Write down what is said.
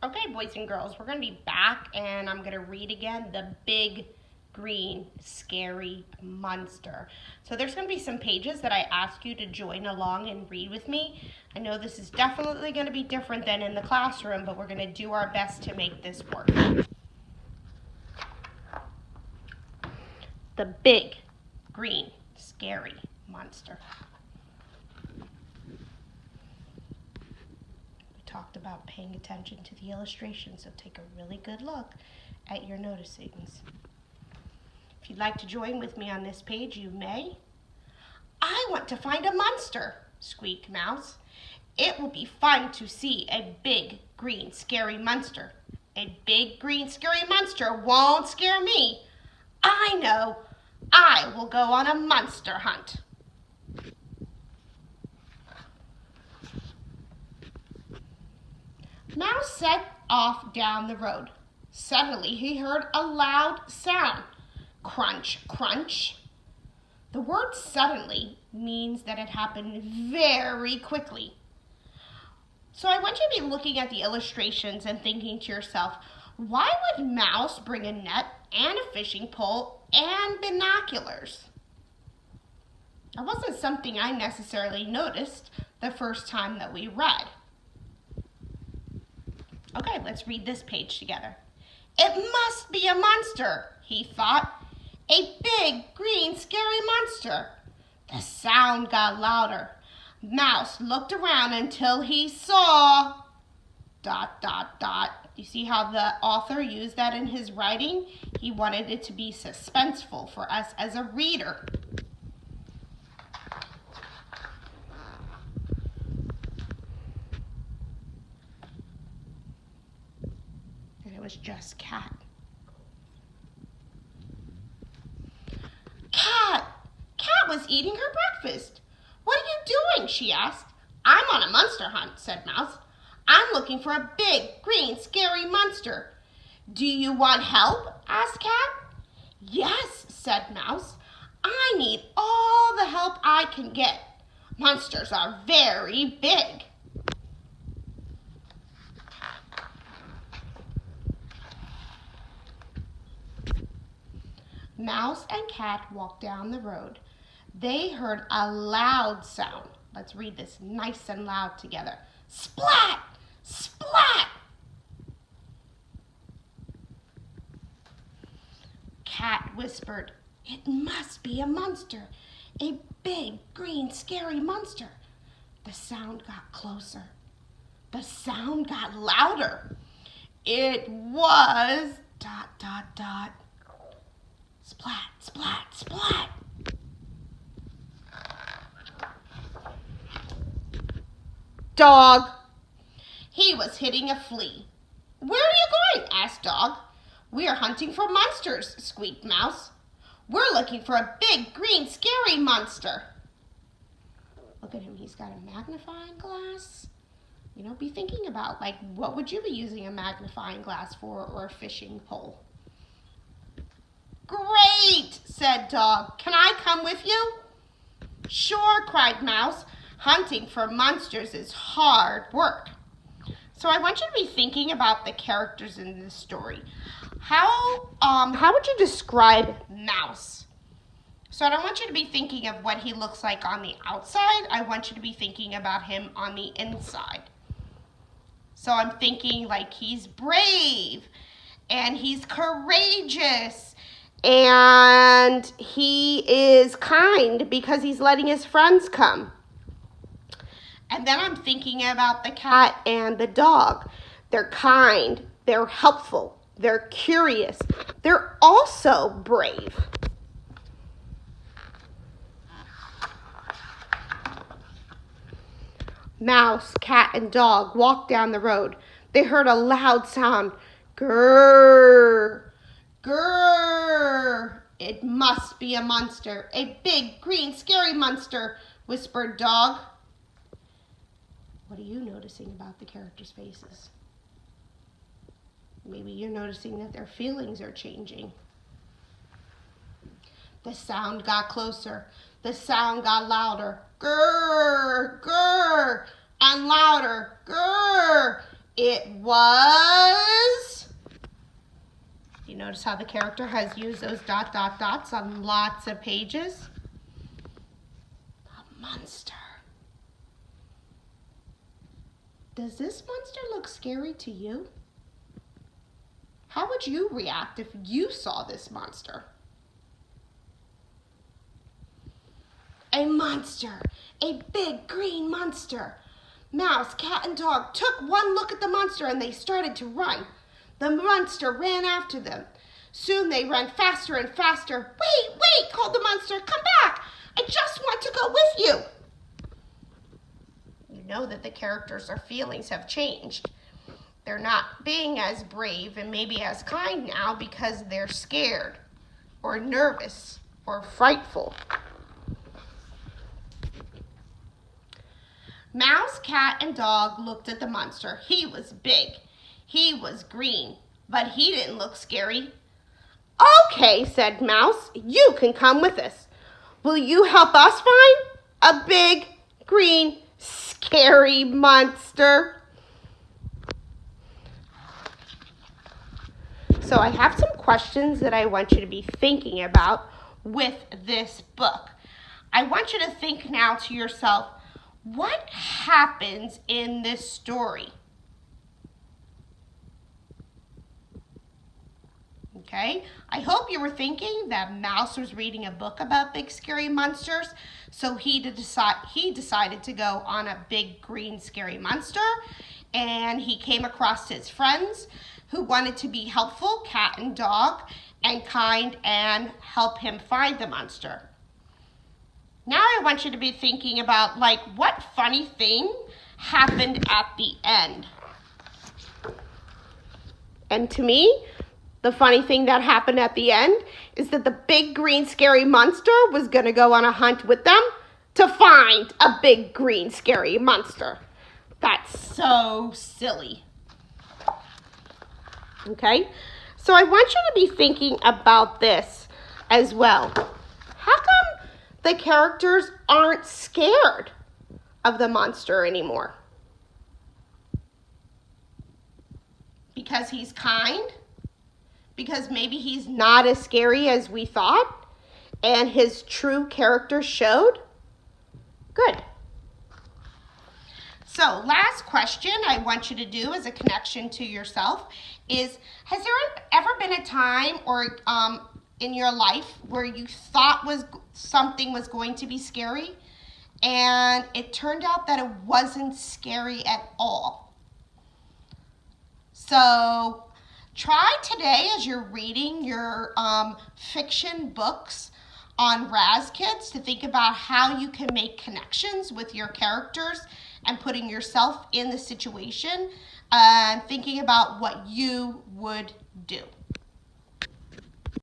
Okay, boys and girls, we're going to be back and I'm going to read again The Big Green Scary Monster. So there's going to be some pages that I ask you to join along and read with me. I know this is definitely going to be different than in the classroom, but we're going to do our best to make this work. The Big Green Scary Monster. Talked about paying attention to the illustrations, so take a really good look at your noticings. If you'd like to join with me on this page, you may. I want to find a monster, squeaked Mouse. It will be fun to see a big, green, scary monster. A big, green, scary monster won't scare me. I know. I will go on a monster hunt. Mouse set off down the road. Suddenly he heard a loud sound. Crunch, crunch. The word suddenly means that it happened very quickly. So I want you to be looking at the illustrations and thinking to yourself, why would Mouse bring a net and a fishing pole and binoculars? That wasn't something I necessarily noticed the first time that we read. Okay, let's read this page together. It must be a monster, he thought. A big, green, scary monster. The sound got louder. Mouse looked around until he saw... ... You see how the author used that in his writing? He wanted it to be suspenseful for us as a reader. It was just Cat. Cat was eating her breakfast. What are you doing? She asked. I'm on a monster hunt, said Mouse. I'm looking for a big, green, scary monster. Do you want help? Asked Cat. Yes, said Mouse. I need all the help I can get. Monsters are very big. Mouse and Cat walked down the road. They heard a loud sound. Let's read this nice and loud together. Splat! Splat! Cat whispered, it must be a monster. A big, green, scary monster. The sound got closer. The sound got louder. It was ... Splat, splat, splat. Dog. He was hitting a flea. Where are you going? Asked Dog. We are hunting for monsters, squeaked Mouse. We're looking for a big, green, scary monster. Look at him. He's got a magnifying glass. You know, be thinking about, like, what would you be using a magnifying glass for, or a fishing pole? Great, said Dog. Can I come with you? Sure, cried Mouse. Hunting for monsters is hard work. So I want you to be thinking about the characters in this story. How would you describe Mouse? So I don't want you to be thinking of what he looks like on the outside. I want you to be thinking about him on the inside. So I'm thinking like he's brave and he's courageous and he is kind because he's letting his friends come. And then I'm thinking about the cat and the dog. They're kind, they're helpful, they're curious, they're also brave. Mouse, cat, and dog walked down the road. They heard a loud sound. Grrr, grrr. It must be a monster. A big, green, scary monster, whispered Dog. What are you noticing about the characters' faces? Maybe you're noticing that their feelings are changing. The sound got closer. The sound got louder. Grrr, grrr, and louder. Grrr. It was... You notice how the character has used those ... dots on lots of pages? A monster. Does this monster look scary to you? How would you react if you saw this monster? A monster, a big green monster. Mouse, cat, and dog took one look at the monster and they started to run. The monster ran after them. Soon they ran faster and faster. Wait, called the monster, come back. I just want to go with you. You know that the characters' feelings have changed. They're not being as brave and maybe as kind now because they're scared or nervous or frightful. Mouse, cat, and dog looked at the monster. He was big. He was green, but he didn't look scary. Okay, said Mouse, you can come with us. Will you help us find a big, green, scary monster? So I have some questions that I want you to be thinking about with this book. I want you to think now to yourself, what happens in this story? Okay, I hope you were thinking that Mouse was reading a book about big scary monsters, so he decided to go on a big green scary monster, and he came across his friends who wanted to be helpful, cat and dog, and kind, and help him find the monster. Now I want you to be thinking about, like, what funny thing happened at the end. And to me, the funny thing that happened at the end is that the big green scary monster was going to go on a hunt with them to find a big green scary monster. That's so silly. Okay? So I want you to be thinking about this as well. How come the characters aren't scared of the monster anymore? Because he's kind? Because maybe he's not as scary as we thought and his true character showed? Good. So last question I want you to do as a connection to yourself is, has there ever been a time or in your life where you thought something was going to be scary and it turned out that it wasn't scary at all? So try today as you're reading your fiction books on Raz Kids to think about how you can make connections with your characters and putting yourself in the situation and thinking about what you would do.